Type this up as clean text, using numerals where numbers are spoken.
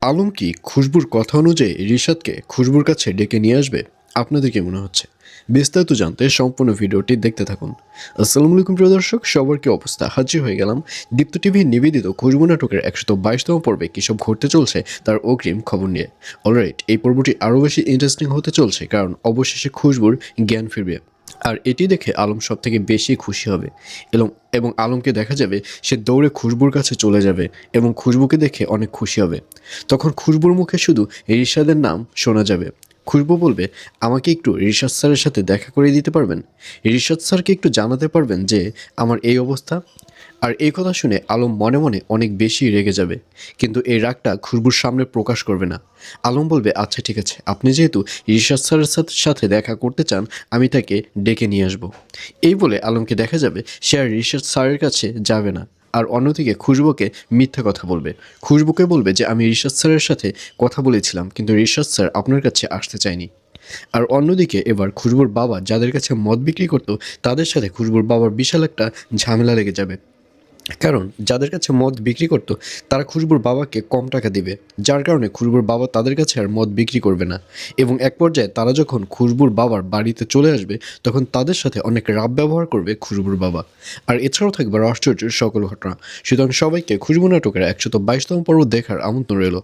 আলম কি খুশবুর কথা অনুযায়ী রিশাদকে খুশবুর কাছে ডেকে নিয়ে আসবে? আপনাদের কি মনে হচ্ছে? বিস্তারিত জানতে সম্পূর্ণ ভিডিওটি দেখতে থাকুন। আসসালামু আলাইকুম প্রিয় দর্শক, সবার কি অবস্থা? হাজির হয়ে গেলাম দীপ্ত টিভি নিবেদিত খুশবু নাটকের ১২২তম পর্বে কী সব ঘটতে চলছে তার অগ্রিম খবর নিয়ে। অলরাইট, এই পর্বটি আরও বেশি ইন্টারেস্টিং হতে চলছে, কারণ অবশেষে খুশবুর জ্ঞান ফিরবে। আর এটি দেখে আলম সব থেকে বেশি খুশি হবে এবং এবং আলমকে দেখা যাবে সে দৌড়ে খুশবুর কাছে চলে যাবে এবং খুশবুকে দেখে অনেক খুশি হবে। তখন খুশবুর মুখে শুধু রিশাদের নাম শোনা যাবে। খুশবু বলবে, আমাকে একটু রিশাদ স্যারের সাথে দেখা করে দিতে পারবেন? রিশাদ স্যারকে একটু জানাতে পারবেন যে আমার এই অবস্থা? আর এই কথা শুনে আলম মনে মনে অনেক বেশি রেগে যাবে, কিন্তু এই রাগটা খুশবুর সামনে প্রকাশ করবে না। আলম বলবে, আচ্ছা ঠিক আছে, আপনি যেহেতু রিশাদ স্যারের সাথে দেখা করতে চান, আমি তাকে ডেকে নিয়ে আসবো। এই বলে আলমকে দেখা যাবে সে আর রিশাদ স্যারের কাছে যাবে না। আর অন্যদিকে খুশবুকে মিথ্যা কথা বলবে। খুশবুকে বলবে যে আমি রিশাদ স্যারের সাথে কথা বলেছিলাম, কিন্তু রিশাদ স্যার আপনার কাছে আসতে চায়নি। আর অন্যদিকে এবার খুশবুর বাবা যাদের কাছে মদ বিক্রি করতো, তাদের সাথে খুশবুর বাবার বিশাল একটা ঝামেলা লেগে যাবে। কারণ যাদের কাছে মদ বিক্রি করতো তারা খুশবুর বাবাকে কম টাকা দিবে, যার কারণে খুশবুর বাবা তাদের কাছে আর মদ বিক্রি করবে না। এবং এক পর্যায়ে তারা যখন খুশবুর বাবার বাড়িতে চলে আসবে, তখন তাদের সাথে অনেক রাব ব্যবহার করবে খুশবুর বাবা। আর এছাড়াও থাকবে আশ্চর্যের সকল ঘটনা। সুতরাং সবাইকে খুশবু নাটকের ১22তম পর্ব দেখার আমন্ত্রণ রইল।